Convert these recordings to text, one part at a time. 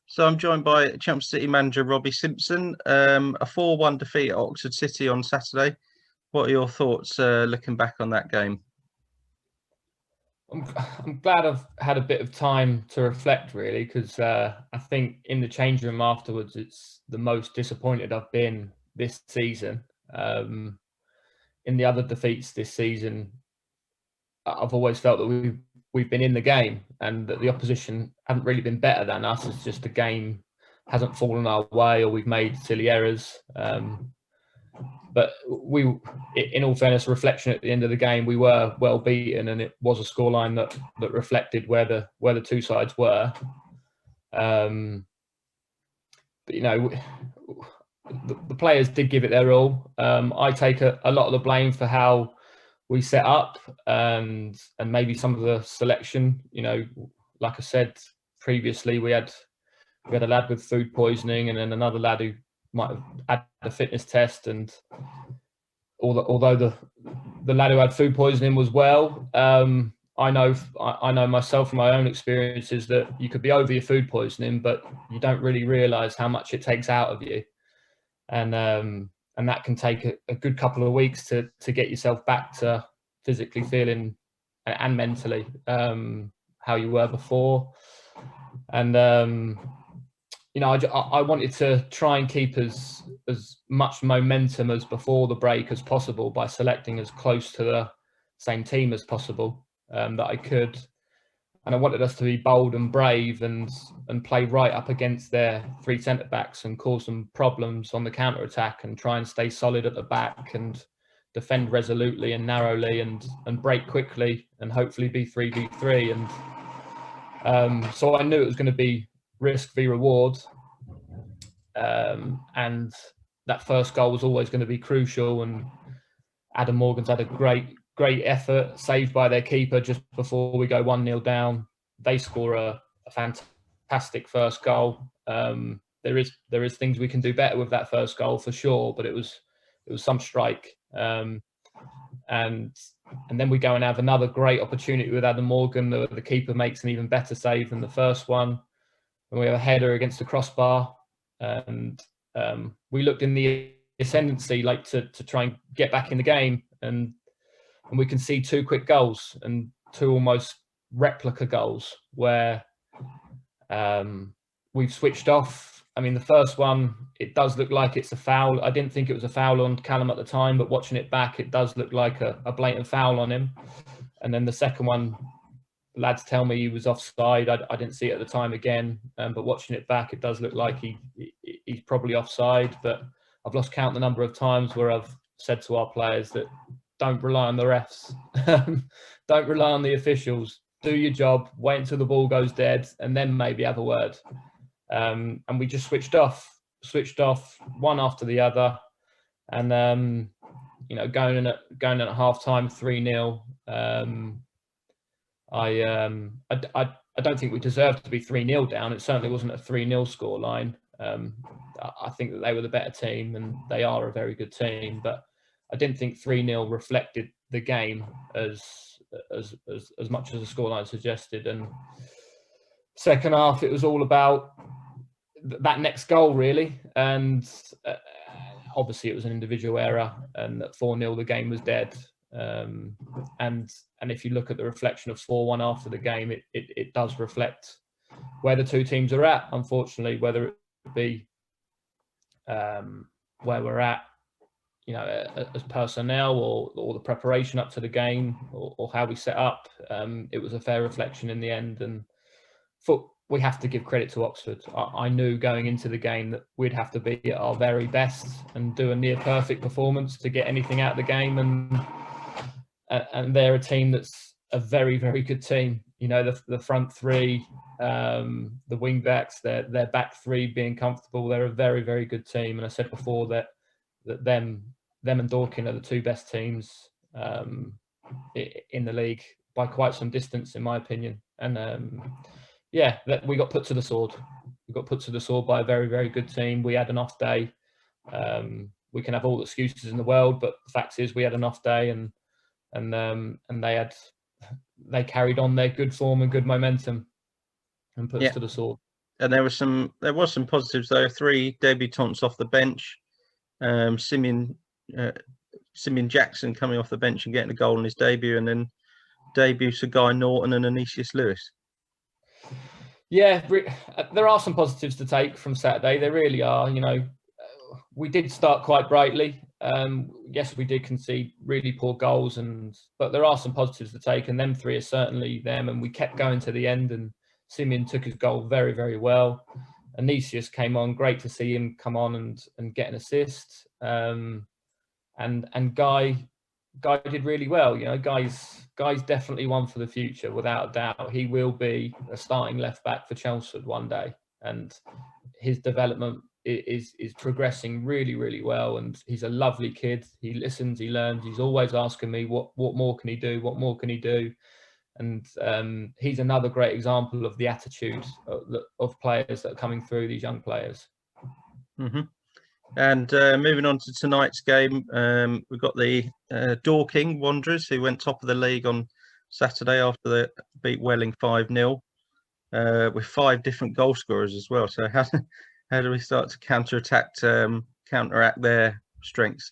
So I'm joined by Chelmsford City manager Robbie Simpson. A 4-1 defeat at Oxford City on Saturday. What are your thoughts looking back on that game? I'm glad I've had a bit of time to reflect, really, because I think in the change room afterwards, it's the most disappointed I've been this season. In the other defeats this season, I've always felt that we've been in the game and that the opposition haven't really been better than us. It's just the game hasn't fallen our way, or we've made silly errors. But in all fairness, reflection at the end of the game, we were well beaten, and it was a scoreline that reflected where the two sides were. But the players did give it their all. I take a lot of the blame for how we set up and maybe some of the selection. Like I said previously, we had a lad with food poisoning, and then another lad who might have had a fitness test, and although the lad who had food poisoning was well, I know myself from my own experiences that you could be over your food poisoning, but you don't really realise how much it takes out of you, and that can take a good couple of weeks to get yourself back to physically feeling and mentally how you were before. And I wanted to try and keep as much momentum as before the break as possible by selecting as close to the same team as possible that I could. And I wanted us to be bold and brave and play right up against their three centre-backs and cause them problems on the counter-attack, and try and stay solid at the back and defend resolutely and narrowly and break quickly and hopefully be 3v3. And so I knew it was going to be risk v reward, and that first goal was always going to be crucial. And Adam Morgan's had a great effort, saved by their keeper just before we go 1-0 down. They score a fantastic first goal. There is things we can do better with that first goal for sure, but it was some strike. And then we go and have another great opportunity with Adam Morgan. The keeper makes an even better save than the first one, and we have a header against the crossbar. And we looked in the ascendancy, like to try and get back in the game, and we can see two quick goals and two almost replica goals where we've switched off. I mean, the first one, it does look like it's a foul. I didn't think it was a foul on Callum at the time, but watching it back, it does look like a blatant foul on him. And then the second one, lads tell me he was offside. I didn't see it at the time again, but watching it back, it does look like he's probably offside. But I've lost count the number of times where I've said to our players that don't rely on the refs, don't rely on the officials. Do your job, wait until the ball goes dead, and then maybe have a word. And we just switched off one after the other. And going in at half time 3-0. I don't think we deserved to be 3-0 down. It certainly wasn't a 3-0 scoreline. I think that they were the better team, and they are a very good team. But I didn't think 3-0 reflected the game as much as the scoreline suggested. And second half, it was all about that next goal, really. And obviously, it was an individual error, and at 4-0, the game was dead. And if you look at the reflection of 4-1 after the game, it does reflect where the two teams are at, unfortunately, whether it be where we're at, as personnel, or the preparation up to the game, or how we set up. It was a fair reflection in the end. And we have to give credit to Oxford. I knew going into the game that we'd have to be at our very best and do a near perfect performance to get anything out of the game. And they're a team that's a very, very good team. The front three, the wing backs, their back three being comfortable. They're a very, very good team. And I said before that them and Dorking are the two best teams in the league by quite some distance, in my opinion. And we got put to the sword. We got put to the sword by a very, very good team. We had an off day. We can have all the excuses in the world, but the fact is we had an off day, and they carried on their good form and good momentum and put us to the sword. And there was some positives though. 3 debutants off the bench. Simeon Jackson coming off the bench and getting a goal in his debut, and then debuts to Guy Norton and Anicius Lewis. Yeah, there are some positives to take from Saturday. There really are. You know, we did start quite brightly. Yes, we did concede really poor goals, but there are some positives to take, and them 3 are certainly them. And we kept going to the end, and Simeon took his goal very, very well. Anicius came on, great to see him come on and get an assist. And Guy did really well. You know, Guy's definitely one for the future, without a doubt. He will be a starting left back for Chelmsford one day, and his development is progressing really, really well. And he's a lovely kid. He listens, he learns. He's always asking me what more can he do? What more can he do? And he's another great example of the attitude of players that are coming through, these young players. Mm-hmm. And moving on to tonight's game, we've got the Dorking Wanderers, who went top of the league on Saturday after they beat Welling 5-0, with 5 different goal scorers as well. So how do we start to counteract their strengths?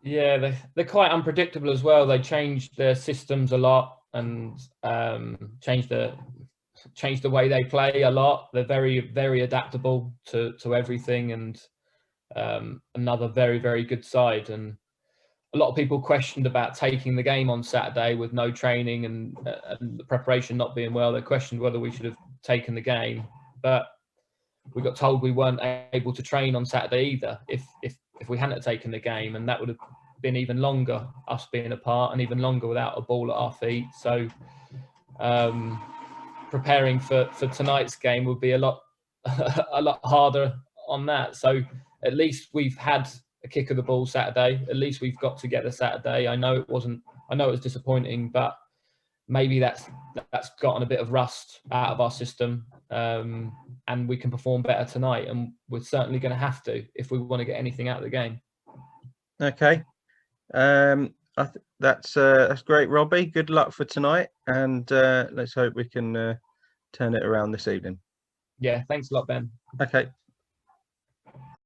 Yeah, they're quite unpredictable as well. They changed their systems a lot and changed the way they play a lot. They're very, very adaptable to everything, and another very, very good side. And a lot of people questioned about taking the game on Saturday with no training and the preparation not being well. They questioned whether we should have taken the game, but we got told we weren't able to train on Saturday either if we hadn't taken the game, and that would have been even longer, us being apart, and even longer without a ball at our feet. So preparing for tonight's game would be a lot harder on that. So at least we've had a kick of the ball Saturday. At least we've got together Saturday. I know it was disappointing, but maybe that's gotten a bit of rust out of our system, and we can perform better tonight. And we're certainly going to have to if we want to get anything out of the game. Okay, that's great, Robbie. Good luck for tonight, and let's hope we can turn it around this evening. Yeah, thanks a lot, Ben. Okay.